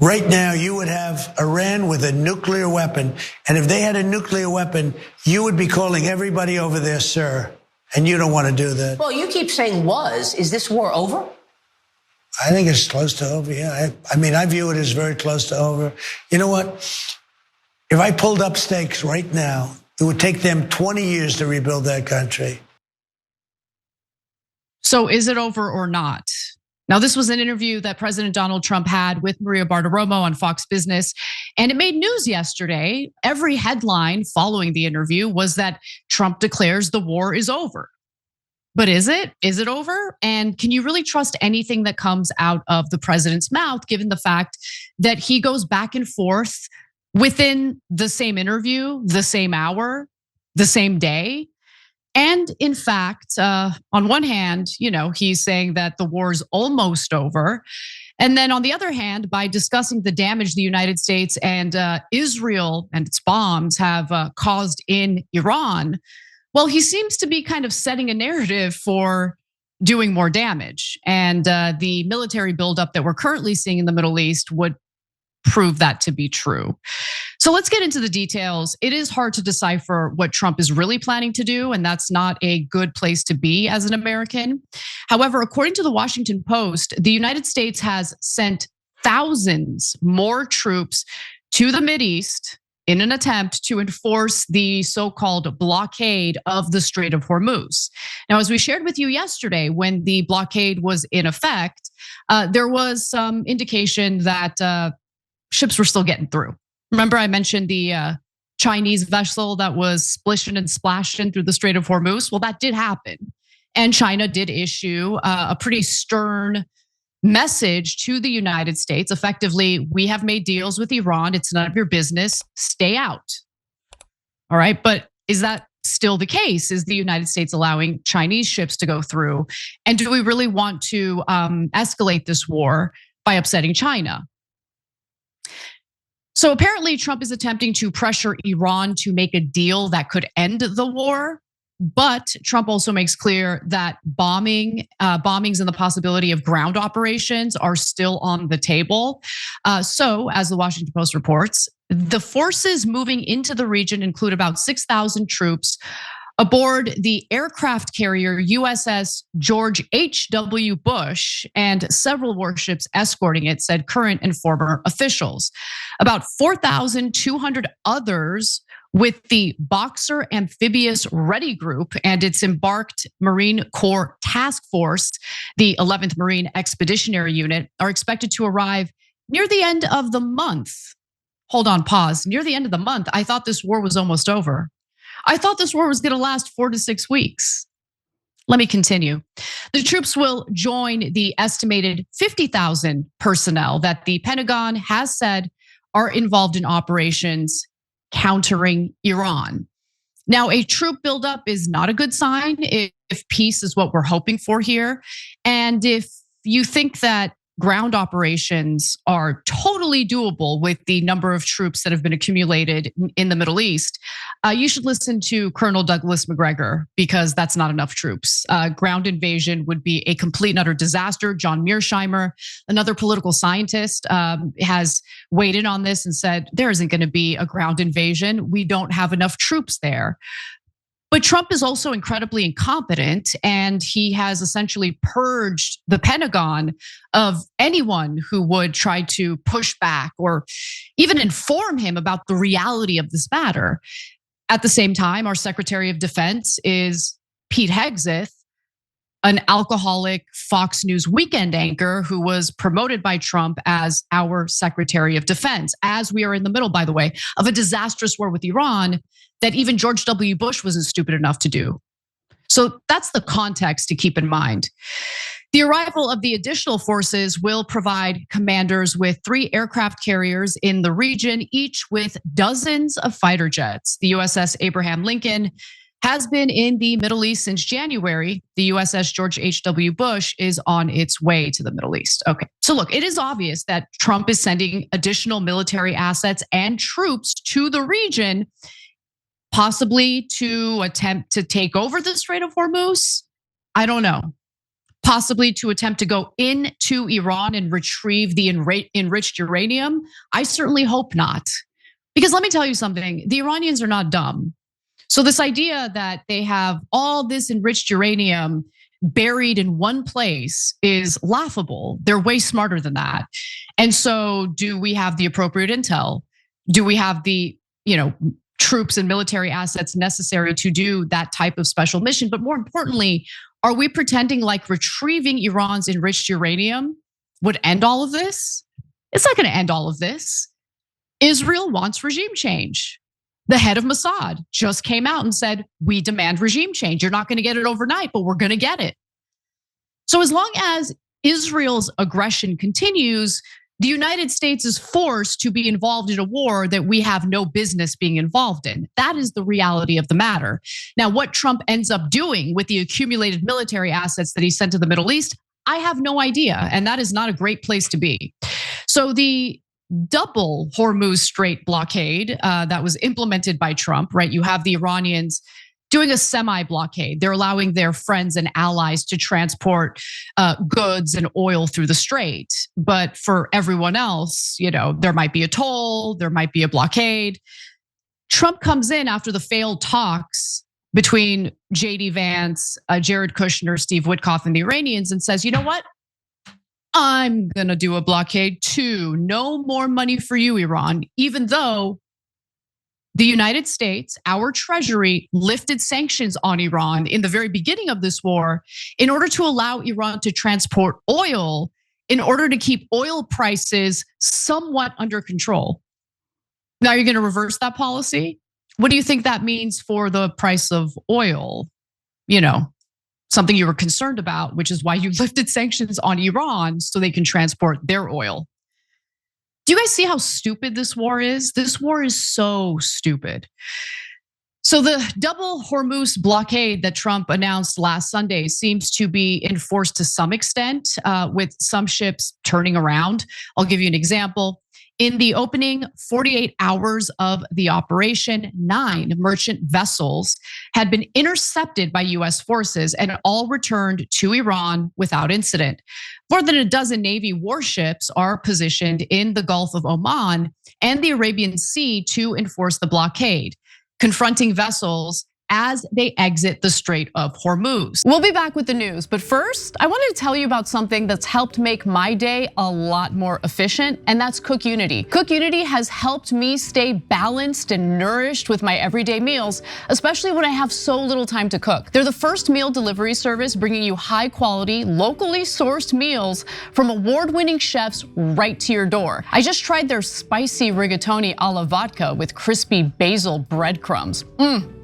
Right now, you would have Iran with a nuclear weapon. And if they had a nuclear weapon, you would be calling everybody over there, sir. And you don't want to do that. Well, you keep saying was. Is this war over? I think it's close to over, yeah. I mean, I view it as very close to over. You know what? If I pulled up stakes right now, it would take them 20 years to rebuild that country. So is it over or not? Now, this was an interview that President Donald Trump had with Maria Bartiromo on Fox Business, and it made news yesterday. Every headline following the interview was that Trump declares the war is over. But is it? Is it over? And can you really trust anything that comes out of the president's mouth, given the fact that he goes back and forth within the same interview, the same hour, the same day? And in fact, on one hand, he's saying that the war is almost over. And then on the other hand, by discussing the damage the United States and Israel and its bombs have caused in Iran, well, he seems to be kind of setting a narrative for doing more damage. And the military buildup that we're currently seeing in the Middle East would prove that to be true. So let's get into the details. It is hard to decipher what Trump is really planning to do, and that's not a good place to be as an American. However, according to the Washington Post, the United States has sent thousands more troops to the Mideast in an attempt to enforce the so-called blockade of the Strait of Hormuz. Now, as we shared with you yesterday, when the blockade was in effect, there was some indication that ships were still getting through. Remember, I mentioned the Chinese vessel that was splishing and splashing through the Strait of Hormuz? Well, that did happen. And China did issue a pretty stern message to the United States. Effectively, we have made deals with Iran. It's none of your business. Stay out. All right. But is that still the case? Is the United States allowing Chinese ships to go through? And do we really want to escalate this war by upsetting China? So apparently Trump is attempting to pressure Iran to make a deal that could end the war. But Trump also makes clear that bombings and the possibility of ground operations are still on the table. So as the Washington Post reports, the forces moving into the region include about 6,000 troops aboard the aircraft carrier USS George H.W. Bush and several warships escorting it, said current and former officials. About 4,200 others with the Boxer Amphibious Ready Group and its embarked Marine Corps Task Force, the 11th Marine Expeditionary Unit, are expected to arrive near the end of the month. Hold on, pause. Near the end of the month, I thought this war was almost over. I thought this war was going to last 4 to 6 weeks. Let me continue. The troops will join the estimated 50,000 personnel that the Pentagon has said are involved in operations countering Iran. Now, a troop buildup is not a good sign if peace is what we're hoping for here. And if you think that ground operations are totally doable with the number of troops that have been accumulated in the Middle East, you should listen to Colonel Douglas Macgregor, because that's not enough troops. Ground invasion would be a complete and utter disaster. John Mearsheimer, another political scientist, has weighed in on this and said there isn't going to be a ground invasion. We don't have enough troops there. But Trump is also incredibly incompetent, and he has essentially purged the Pentagon of anyone who would try to push back or even inform him about the reality of this matter. At the same time, our Secretary of Defense is Pete Hegseth, an alcoholic Fox News weekend anchor who was promoted by Trump as our Secretary of Defense, as we are in the middle, by the way, of a disastrous war with Iran that even George W. Bush wasn't stupid enough to do. So that's the context to keep in mind. The arrival of the additional forces will provide commanders with 3 aircraft carriers in the region, each with dozens of fighter jets. The USS Abraham Lincoln has been in the Middle East since January. The USS George H.W. Bush is on its way to the Middle East. Okay, so look, it is obvious that Trump is sending additional military assets and troops to the region, possibly to attempt to take over the Strait of Hormuz. I don't know. possibly to attempt to go into Iran and retrieve the enriched uranium? I certainly hope not. Because let me tell you something, the Iranians are not dumb. So this idea that they have all this enriched uranium buried in one place is laughable. They're way smarter than that. And so do we have the appropriate intel? Do we have the, troops and military assets necessary to do that type of special mission? But more importantly, are we pretending like retrieving Iran's enriched uranium would end all of this? It's not going to end all of this. Israel wants regime change. The head of Mossad just came out and said, we demand regime change. You're not going to get it overnight, but we're going to get it. So as long as Israel's aggression continues, the United States is forced to be involved in a war that we have no business being involved in. That is the reality of the matter. Now, what Trump ends up doing with the accumulated military assets that he sent to the Middle East, I have no idea. And that is not a great place to be. So the double Hormuz Strait blockade that was implemented by Trump, right? You have the Iranians doing a semi-blockade. They're allowing their friends and allies to transport goods and oil through the strait. But for everyone else, there might be a toll, there might be a blockade. Trump comes in after the failed talks between JD Vance, Jared Kushner, Steve Witkoff, and the Iranians and says, you know what? I'm gonna do a blockade too. No more money for you, Iran, even though the United States, our treasury, lifted sanctions on Iran in the very beginning of this war in order to allow Iran to transport oil in order to keep oil prices somewhat under control. Now you're going to reverse that policy? What do you think that means for the price of oil? Something you were concerned about, which is why you lifted sanctions on Iran so they can transport their oil. Do you guys see how stupid this war is? This war is so stupid. So the double Hormuz blockade that Trump announced last Sunday seems to be enforced to some extent, with some ships turning around. I'll give you an example. In the opening 48 hours of the operation, 9 merchant vessels had been intercepted by US forces and all returned to Iran without incident. More than a dozen Navy warships are positioned in the Gulf of Oman and the Arabian Sea to enforce the blockade, confronting vessels as they exit the Strait of Hormuz. We'll be back with the news, but first, I wanted to tell you about something that's helped make my day a lot more efficient, and that's Cook Unity. Cook Unity has helped me stay balanced and nourished with my everyday meals, especially when I have so little time to cook. They're the first meal delivery service bringing you high quality, locally sourced meals from award-winning chefs right to your door. I just tried their spicy rigatoni alla vodka with crispy basil breadcrumbs.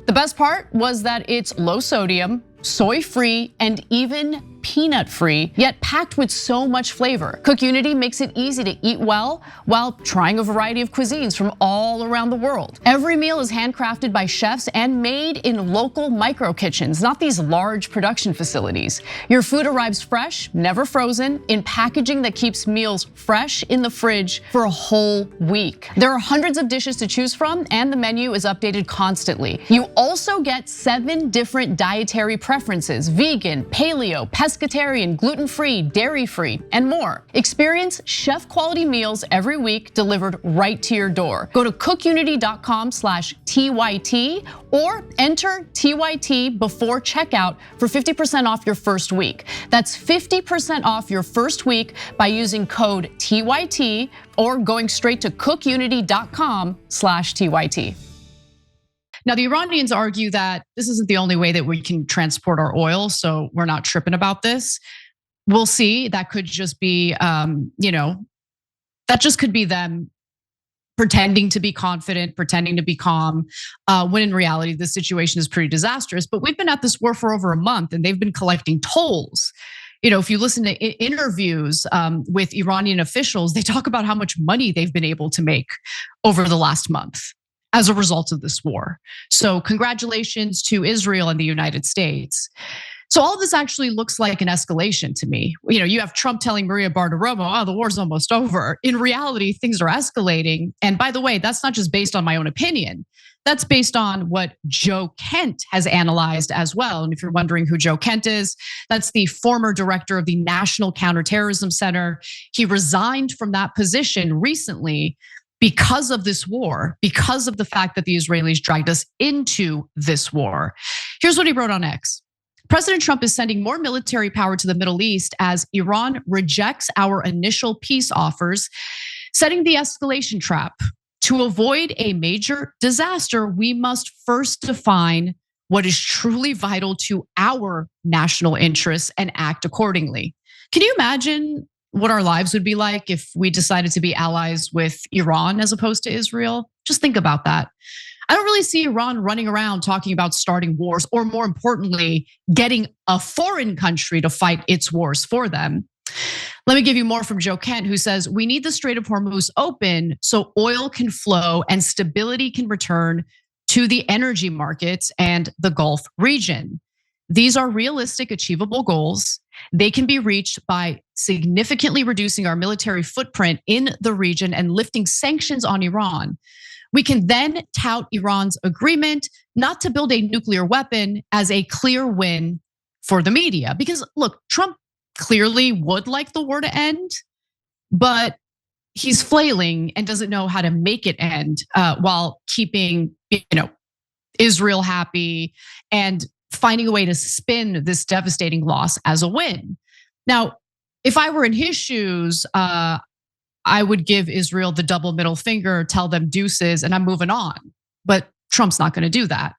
The best part was that it's low sodium, soy-free, and even peanut-free, yet packed with so much flavor. Cook Unity makes it easy to eat well while trying a variety of cuisines from all around the world. Every meal is handcrafted by chefs and made in local micro kitchens, not these large production facilities. Your food arrives fresh, never frozen, in packaging that keeps meals fresh in the fridge for a whole week. There are hundreds of dishes to choose from, and the menu is updated constantly. You also get 7 different dietary preferences: vegan, paleo, pescatarian, gluten-free, dairy-free, and more. Experience chef-quality meals every week delivered right to your door. Go to cookunity.com/TYT or enter TYT before checkout for 50% off your first week. That's 50% off your first week by using code TYT or going straight to cookunity.com/TYT. Now, the Iranians argue that this isn't the only way that we can transport our oil, so we're not tripping about this. We'll see. That could just be, that just could be them pretending to be confident, pretending to be calm, when in reality, the situation is pretty disastrous. But we've been at this war for over a month, and they've been collecting tolls. If you listen to interviews with Iranian officials, they talk about how much money they've been able to make over the last month as a result of this war. So congratulations to Israel and the United States. So all of this actually looks like an escalation to me. You have Trump telling Maria Bartiromo, "Oh, the war's almost over." In reality, things are escalating. And by the way, that's not just based on my own opinion. That's based on what Joe Kent has analyzed as well. And if you're wondering who Joe Kent is, that's the former director of the National Counterterrorism Center. He resigned from that position recently because of this war, because of the fact that the Israelis dragged us into this war. Here's what he wrote on X. President Trump is sending more military power to the Middle East as Iran rejects our initial peace offers, setting the escalation trap. To avoid a major disaster, we must first define what is truly vital to our national interests and act accordingly. Can you imagine what our lives would be like if we decided to be allies with Iran as opposed to Israel? Just think about that. I don't really see Iran running around talking about starting wars, or more importantly, getting a foreign country to fight its wars for them. Let me give you more from Joe Kent, who says, "We need the Strait of Hormuz open so oil can flow and stability can return to the energy markets and the Gulf region. These are realistic, achievable goals. They can be reached by significantly reducing our military footprint in the region and lifting sanctions on Iran. We can then tout Iran's agreement not to build a nuclear weapon as a clear win for the media." Because look, Trump clearly would like the war to end, but he's flailing and doesn't know how to make it end while keeping, Israel happy and finding a way to spin this devastating loss as a win. Now, if I were in his shoes, I would give Israel the double middle finger, tell them deuces, and I'm moving on. But Trump's not going to do that.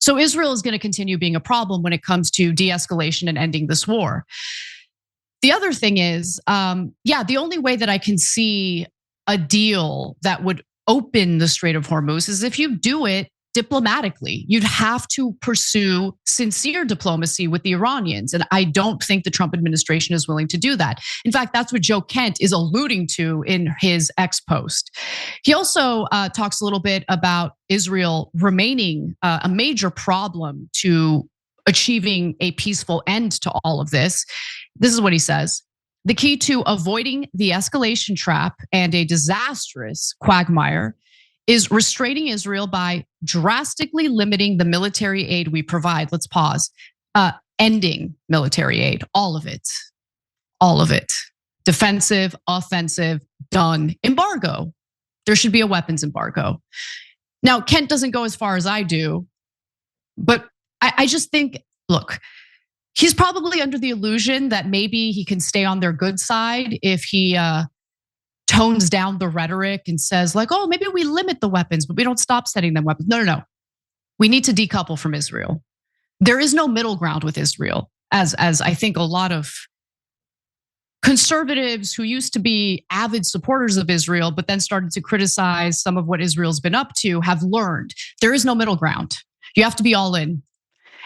So Israel is going to continue being a problem when it comes to de-escalation and ending this war. The other thing is, the only way that I can see a deal that would open the Strait of Hormuz is if you do it diplomatically. You'd have to pursue sincere diplomacy with the Iranians. And I don't think the Trump administration is willing to do that. In fact, that's what Joe Kent is alluding to in his X post. He also talks a little bit about Israel remaining a major problem to achieving a peaceful end to all of this. This is what he says. "The key to avoiding the escalation trap and a disastrous quagmire is restraining Israel by drastically limiting the military aid we provide." Let's pause. Ending military aid, all of it. All of it. Defensive, offensive, done. Embargo. There should be a weapons embargo. Now, Kent doesn't go as far as I do, but I just think, look, he's probably under the illusion that maybe he can stay on their good side if he tones down the rhetoric and says like, "Oh, maybe we limit the weapons, but we don't stop sending them weapons." No. We need to decouple from Israel. There is no middle ground with Israel, as I think a lot of conservatives who used to be avid supporters of Israel, but then started to criticize some of what Israel's been up to, have learned. There is no middle ground. You have to be all in.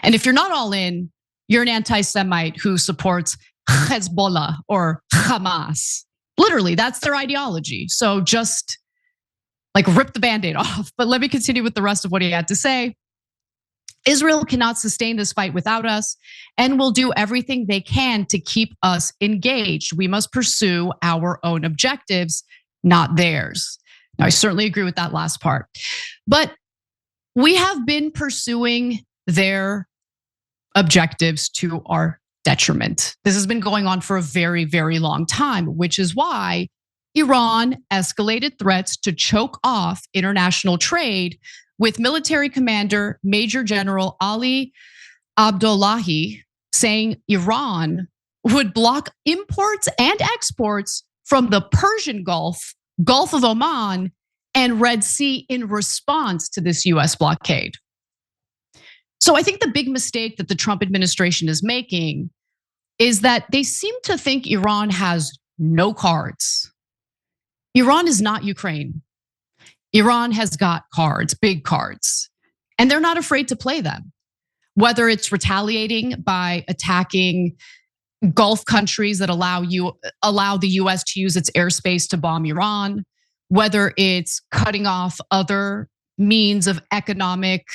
And if you're not all in, you're an anti-Semite who supports Hezbollah or Hamas. Literally, that's their ideology. So just like rip the Band-Aid off. But let me continue with the rest of what he had to say. "Israel cannot sustain this fight without us and will do everything they can to keep us engaged. We must pursue our own objectives, not theirs." Now, I certainly agree with that last part. But we have been pursuing their objectives to our detriment. This has been going on for a very, very long time, which is why Iran escalated threats to choke off international trade, with military commander Major General Ali Abdullahi saying Iran would block imports and exports from the Persian Gulf, Gulf of Oman, and Red Sea in response to this US blockade. So I think the big mistake that the Trump administration is making is that they seem to think Iran has no cards. Iran is not Ukraine. Iran has got cards, big cards, and they're not afraid to play them. Whether it's retaliating by attacking Gulf countries that allow the US to use its airspace to bomb Iran, whether it's cutting off other means of economic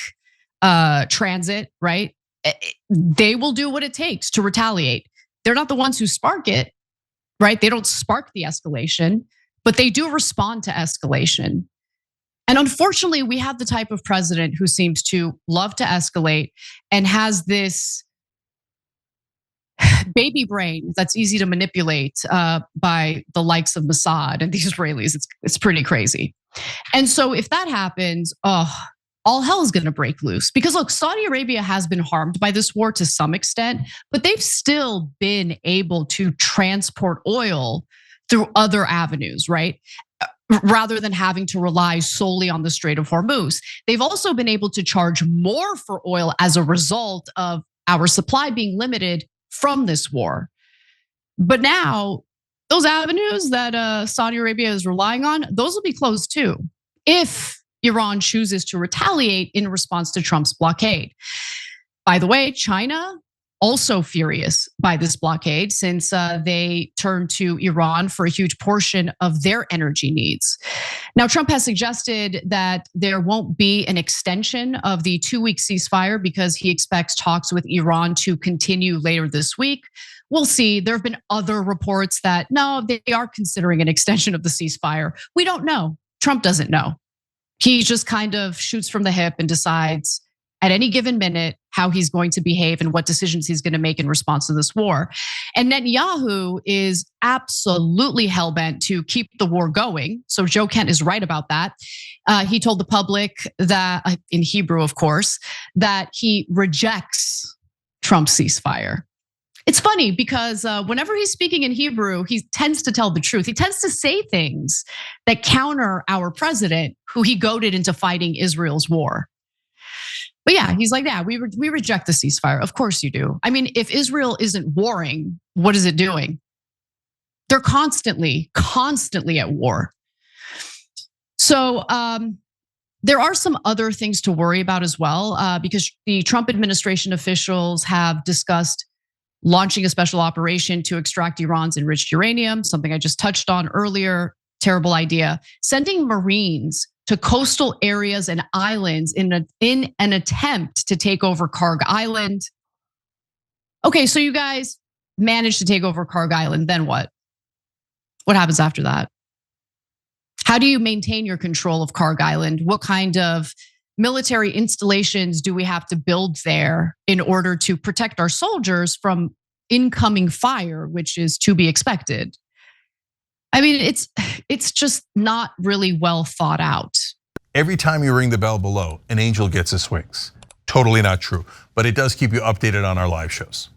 transit, right? they will do what it takes to retaliate. They're not the ones who spark it, right? They don't spark the escalation, but they do respond to escalation. And unfortunately, we have the type of president who seems to love to escalate and has this baby brain that's easy to manipulate by the likes of Mossad and the Israelis. It's pretty crazy. And so if that happens, all hell is going to break loose. Because look, Saudi Arabia has been harmed by this war to some extent, but they've still been able to transport oil through other avenues, right? Rather than having to rely solely on the Strait of Hormuz. They've also been able to charge more for oil as a result of our supply being limited from this war. But now, those avenues that Saudi Arabia is relying on, those will be closed too, if Iran chooses to retaliate in response to Trump's blockade. By the way, China also furious by this blockade since they turned to Iran for a huge portion of their energy needs. Now, Trump has suggested that there won't be an extension of the 2-week ceasefire because he expects talks with Iran to continue later this week. We'll see. There have been other reports that no, they are considering an extension of the ceasefire. We don't know. Trump doesn't know. He just kind of shoots from the hip and decides at any given minute how he's going to behave and what decisions he's going to make in response to this war. And Netanyahu is absolutely hellbent to keep the war going. So Joe Kent is right about that. He told the public that, in Hebrew, of course, that he rejects Trump's ceasefire. It's funny because whenever he's speaking in Hebrew, he tends to tell the truth. He tends to say things that counter our president, who he goaded into fighting Israel's war. But yeah, he's like, yeah, we reject the ceasefire. Of course you do. I mean, if Israel isn't warring, what is it doing? They're constantly at war. So there are some other things to worry about as well, because the Trump administration officials have discussed launching a special operation to extract Iran's enriched uranium, something I just touched on earlier. Terrible idea. Sending Marines to coastal areas and islands in an attempt to take over Karg Island. Okay, so you guys managed to take over Karg Island, then what? What happens after that? How do you maintain your control of Karg Island? What kind of military installations do we have to build there in order to protect our soldiers from incoming fire, which is to be expected? I mean, it's just not really well thought out. Every time you ring the bell below, an angel gets his wings. Totally not true, but it does keep you updated on our live shows.